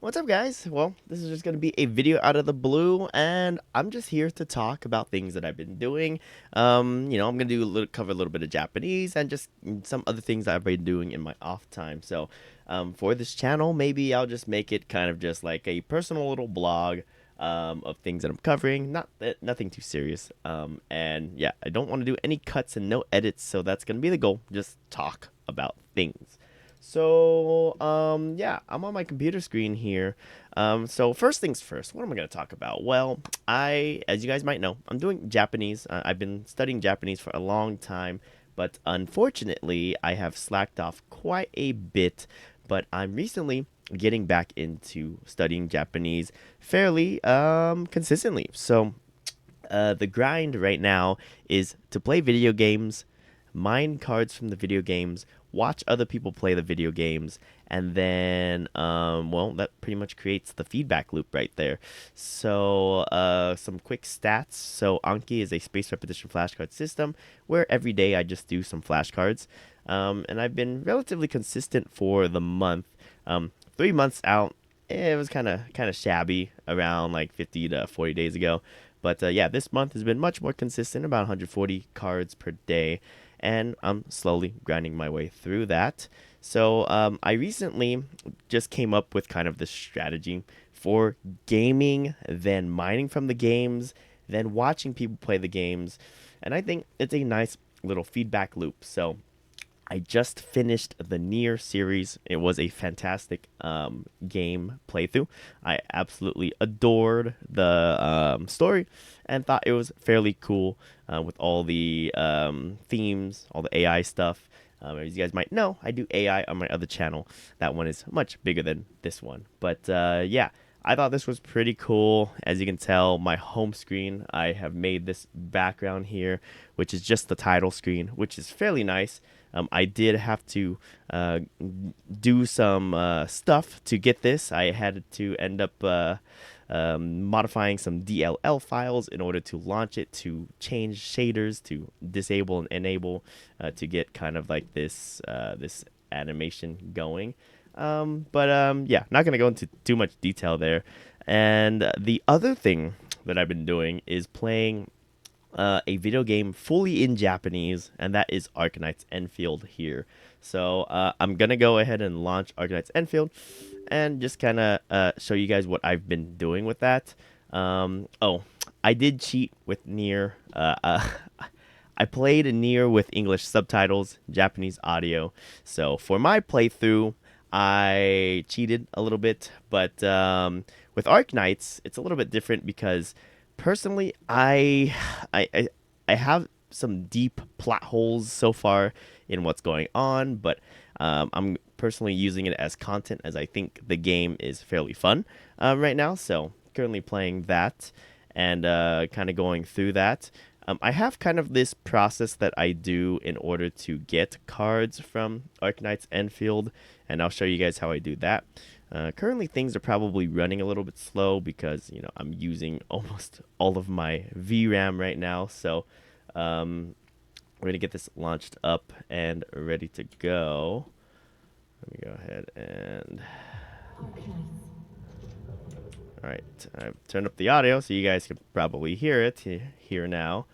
What's up, guys? Well, this is just going to be a video out of the blue, and I'm just here to talk about things that I've been doing. I'm going to cover a little bit of Japanese and just some other things that I've been doing in my off time. So, for this channel, maybe I'll just make it kind of just like a personal little blog of things that I'm covering. Nothing too serious. And yeah, I don't want to do any cuts and no edits, so that's going to be the goal. Just talk about things. So, yeah, I'm on my computer screen here. So first things first, what am I going to talk about? Well, as you guys might know, I'm doing Japanese. I've been studying Japanese for a long time, but unfortunately, I have slacked off quite a bit. But I'm recently getting back into studying Japanese fairly consistently. So, the grind right now is to play video games, mine cards from the video games, watch other people play the video games, and then, well, that pretty much creates the feedback loop right there. So, some quick stats. So, Anki is a space repetition flashcard system where every day I just do some flashcards. And I've been relatively consistent for the month. 3 months out, it was kind of shabby around like 50 to 40 days ago. But yeah, this month has been much more consistent, about 140 cards per day, and I'm slowly grinding my way through that. So I recently just came up with kind of this strategy for gaming, then mining from the games, then watching people play the games, and I think it's a nice little feedback loop. So I just finished the Nier series. It was a fantastic game playthrough. I absolutely adored the story and thought it was fairly cool with all the themes, all the AI stuff. As you guys might know, I do AI on my other channel. That one is much bigger than this one. But yeah, I thought this was pretty cool. As you can tell, my home screen, I have made this background here, which is just the title screen, which is fairly nice. I did have to do some stuff to get this. I had to end up modifying some DLL files in order to launch it, to change shaders, to disable and enable, to get kind of like this animation going. But yeah, not gonna go into too much detail there. And the other thing that I've been doing is playing a video game fully in Japanese, and that is Arknights Enfield here. So I'm gonna go ahead and launch Arknights Enfield, and just kind of show you guys what I've been doing with that. Oh, I did cheat with Nier. I played Nier with English subtitles, Japanese audio. So for my playthrough, I cheated a little bit, but with Arknights, it's a little bit different because personally, I have some deep plot holes so far in what's going on, but I'm personally using it as content as I think the game is fairly fun right now. So currently playing that and kind of going through that. I have kind of this process that I do in order to get cards from Arknights Enfield, and I'll show you guys how I do that. Currently, things are probably running a little bit slow because I'm using almost all of my VRAM right now. So we're gonna get this launched up and ready to go. Let me go ahead and all right. I've turned up the audio so you guys can probably hear it here now.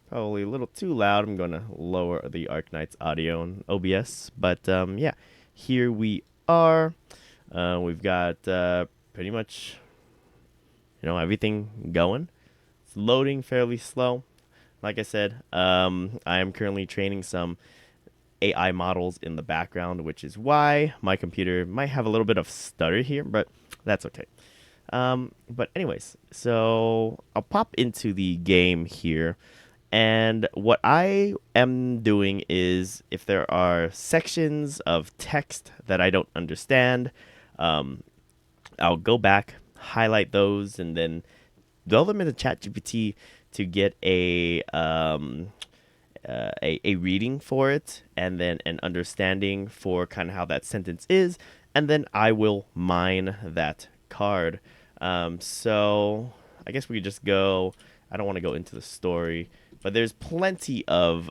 Probably a little too loud. I'm gonna lower the Arknights audio in OBS, but yeah, here we are. We've got pretty much, everything going. It's loading fairly slow. Like I said, I am currently training some AI models in the background, which is why my computer might have a little bit of stutter here, but that's okay. But anyways, so I'll pop into the game here. And what I am doing is if there are sections of text that I don't understand, um, I'll go back, highlight those, and then throw them into ChatGPT to get a reading for it, and then an understanding for kind of how that sentence is, and then I will mine that card. So I guess we could just go. I don't want to go into the story, but there's plenty of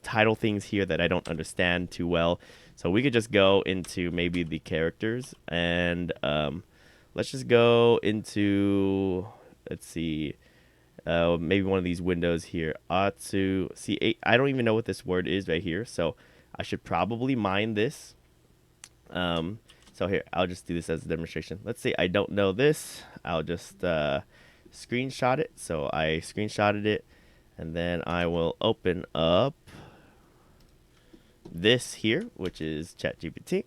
title things here that I don't understand too well. So we could just go into maybe the characters and let's just go into, let's see, maybe one of these windows here. Atsu. See, I don't even know what this word is right here, so I should probably mine this. Um, so here, I'll just do this as a demonstration. Let's say I don't know this. I'll just screenshot it. So I screenshotted it, and then I will open up this here, which is ChatGPT,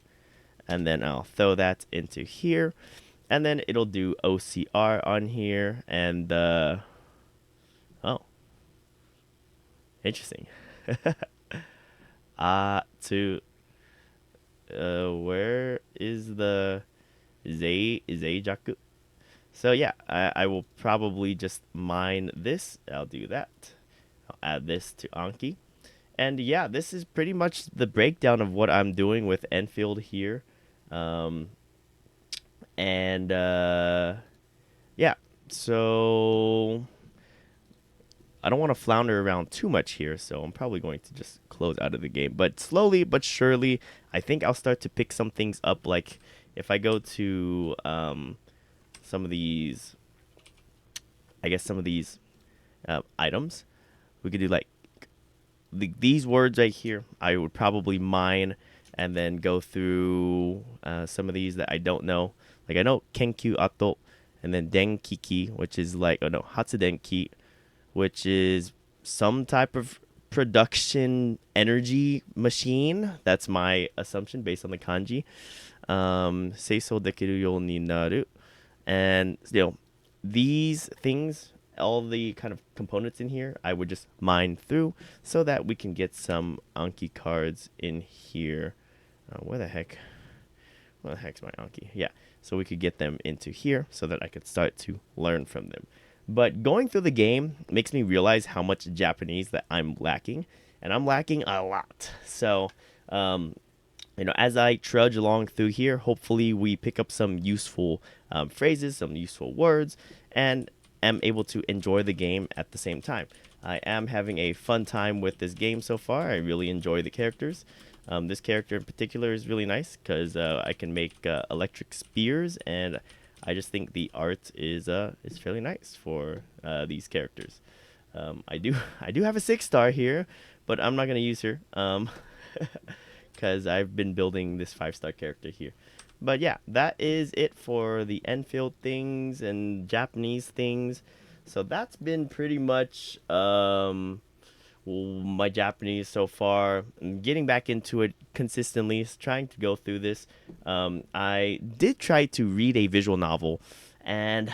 and then I'll throw that into here, and then it'll do OCR on here, and oh, interesting. To where is the Zeijaku? So yeah, I will probably just mine this. I'll do that. I'll add this to Anki. And yeah, this is pretty much the breakdown of what I'm doing with Enfield here. Um, and yeah, so I don't want to flounder around too much here, so I'm probably going to just close out of the game. But slowly but surely, I think I'll start to pick some things up. Like if I go to some of these, I guess some of these items, we could do like these words right here. I would probably mine and then go through some of these that I don't know. Like I know Kenkyu Ato and then Denkiki, which is like, oh no, Hatsudenki, which is some type of production energy machine. That's my assumption based on the kanji. Seisou dekiru you ni naru. And these things, all the kind of components in here, I would just mine through so that we can get some Anki cards in here. Where the heck's my Anki? Yeah, so we could get them into here so that I could start to learn from them. But going through the game makes me realize how much Japanese that I'm lacking, and I'm lacking a lot. So, as I trudge along through here, hopefully we pick up some useful phrases, some useful words, and am able to enjoy the game at the same time. I am having a fun time with this game so far. I really enjoy the characters. This character in particular is really nice because I can make electric spears, and I just think the art is fairly nice for these characters. I do have a 6-star here, but I'm not gonna use her because I've been building this 5-star character here. But yeah, that is it for the Enfield things and Japanese things. So that's been pretty much my Japanese so far. I'm getting back into it consistently, trying to go through this. I did try to read a visual novel, and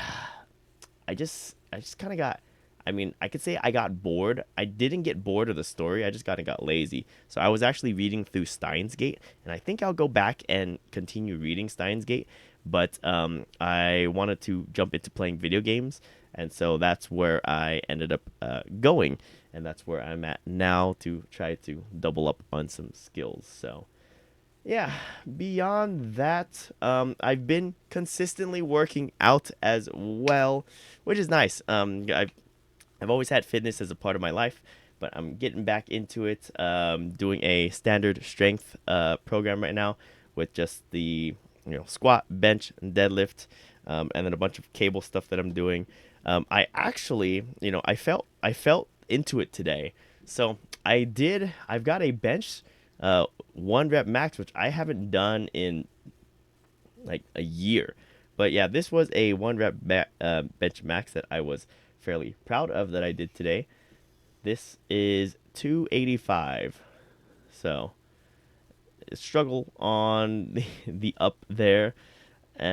I just kind of got. I mean, I could say I got bored. I didn't get bored of the story. I just kind of got lazy. So I was actually reading through Steins Gate, and I think I'll go back and continue reading Steins Gate. But I wanted to jump into playing video games, and so that's where I ended up going, and that's where I'm at now to try to double up on some skills. So yeah, beyond that, I've been consistently working out as well, which is nice. I've always had fitness as a part of my life, but I'm getting back into it. Doing a standard strength program right now with just the squat, bench, and deadlift, and then a bunch of cable stuff that I'm doing. I actually, I felt into it today. So I've got a bench, 1 rep max, which I haven't done in like a year. But yeah, this was a 1 rep bench max that I was fairly proud of that I did today. This is 285. So struggle on the up there, and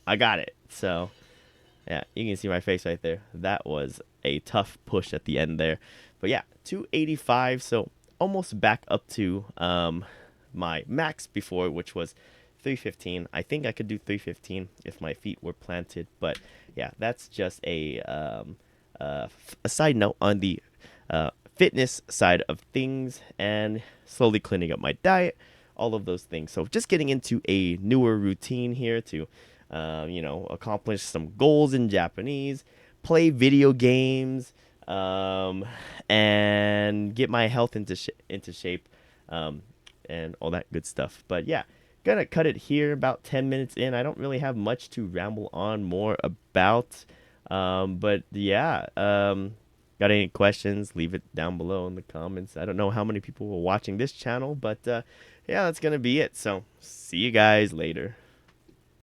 I got it. So yeah, you can see my face right there. That was a tough push at the end there. But yeah, 285, so almost back up to my max before, which was 315. I think I could do 315 if my feet were planted. But yeah, that's just a side note on the fitness side of things, and slowly cleaning up my diet, all of those things. So just getting into a newer routine here to accomplish some goals in Japanese, play video games, and get my health into shape. and all that good stuff. But yeah, gonna cut it here. About 10 minutes in. I don't really have much to ramble on more about. But yeah, got any questions? Leave it down below in the comments. I don't know how many people are watching this channel, but yeah, that's gonna be it. So see you guys later.